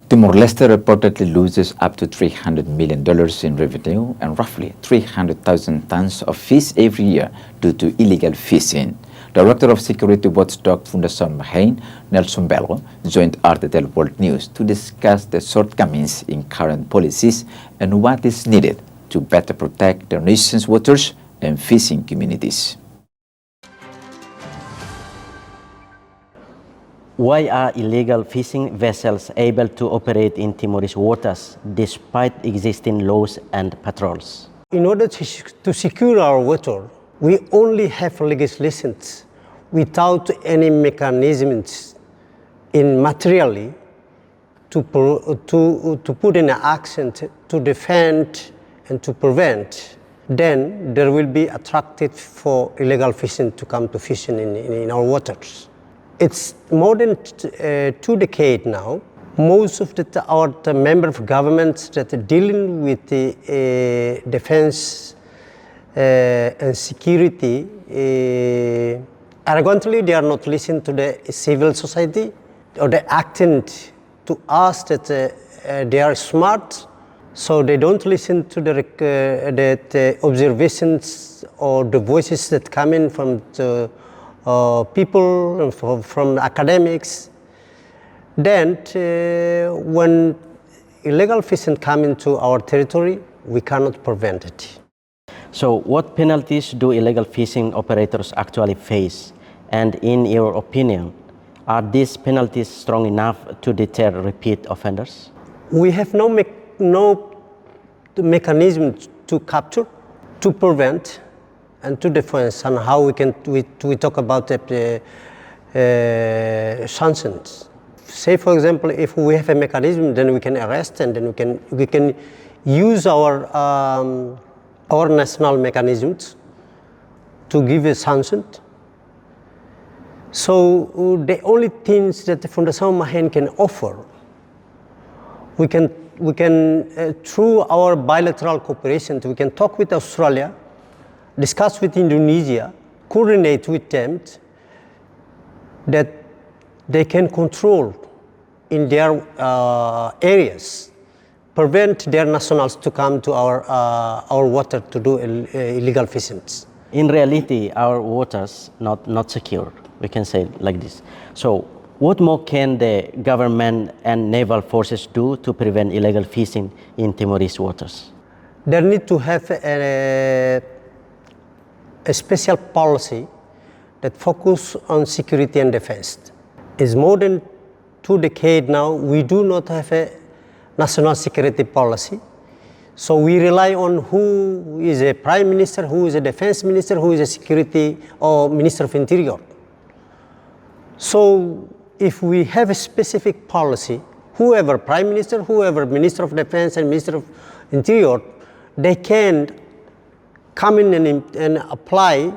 Timor-Leste reportedly loses up to $300 million in revenue and roughly 300,000 tons of fish every year due to illegal fishing. Director of Security Watchdog Fundação Mahain, Nelson Belo, joined RTTL World News to discuss the shortcomings in current policies and what is needed to better protect the nation's waters and fishing communities. Why are illegal fishing vessels able to operate in Timorese waters despite existing laws and patrols? In order to secure our water, we only have legislations without any mechanisms in materially to put in action to defend and to prevent. Then there will be attractive for illegal fishing to come to fishing in our waters. It's more than 2 decades now. Most of our member of governments that are dealing with the defense and security, arrogantly they are not listening to the civil society, or they acting to us that they are smart, so they don't listen to the observations or the voices that come in from the people, from academics. Then when illegal fishing come into our territory, we cannot prevent it. So what penalties do illegal fishing operators actually face? And in your opinion, are these penalties strong enough to deter repeat offenders? We have no mechanism to capture, to prevent, and to defense, and how we talk about the sanctions. Say, for example, if we have a mechanism, then we can arrest, and then we can use our national mechanisms to give a sanction. So the only things that the Fundação Mahain can offer, we can through our bilateral cooperation, we can talk with Australia, discuss with Indonesia, coordinate with them, that they can control in their areas, prevent their nationals to come to our water to do illegal fishing. In reality, our waters not secure, we can say like this. So what more can the government and naval forces do to prevent illegal fishing in Timorese waters? They need to have a special policy that focus on security and defense. It's more than 2 decades now, we do not have a national security policy. So we rely on who is a prime minister, who is a defense minister, who is a security or minister of interior. So if we have a specific policy, whoever prime minister, whoever minister of defense and minister of interior, they can come in and apply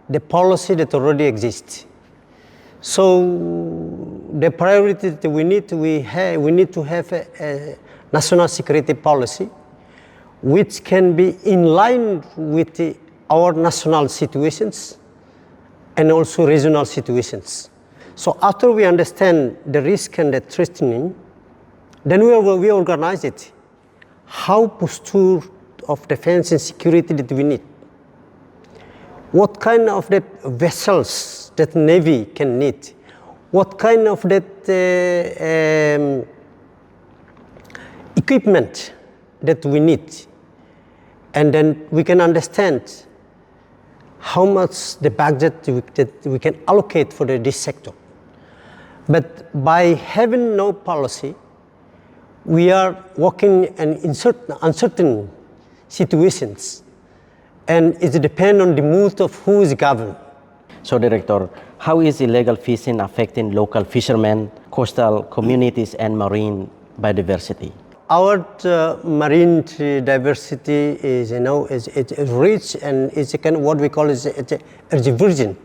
the policy that already exists. So the priority that we need to have a national security policy which can be in line with our national situations and also regional situations. So after we understand the risk and the threatening, then we organize it. How posture of defense and security that we need? What kind of the vessels that Navy can need? What kind of that equipment that we need? And then we can understand how much the budget that we can allocate for this sector. But by having no policy, we are working in uncertain situations, and it depends on the mood of who is governed. So, Director, how is illegal fishing affecting local fishermen, coastal communities, and marine biodiversity? Our marine diversity is, is rich, and it's what we call is virgin,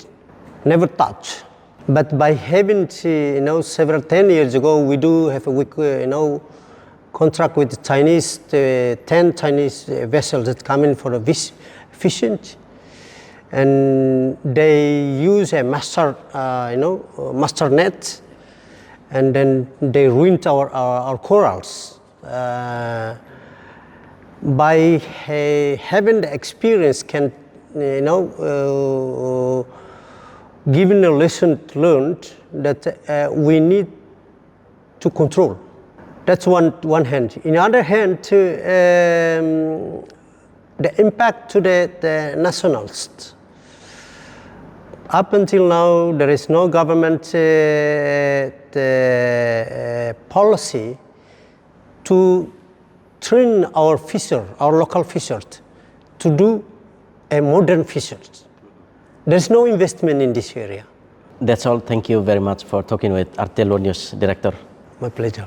never touched. But by having, several 10 years ago, we do have a contract with the Chinese, 10 Chinese vessels that come in for a fishing, and they use a master net, and then they ruined our corals. By having the experience, can given a lesson learned that we need to control. That's one hand. In the other hand, the impact to the nationalists. Up until now, there is no government policy to train our local fishers, to do a modern fishers. There's no investment in this area. That's all. Thank you very much for talking with RTTL News Director. My pleasure.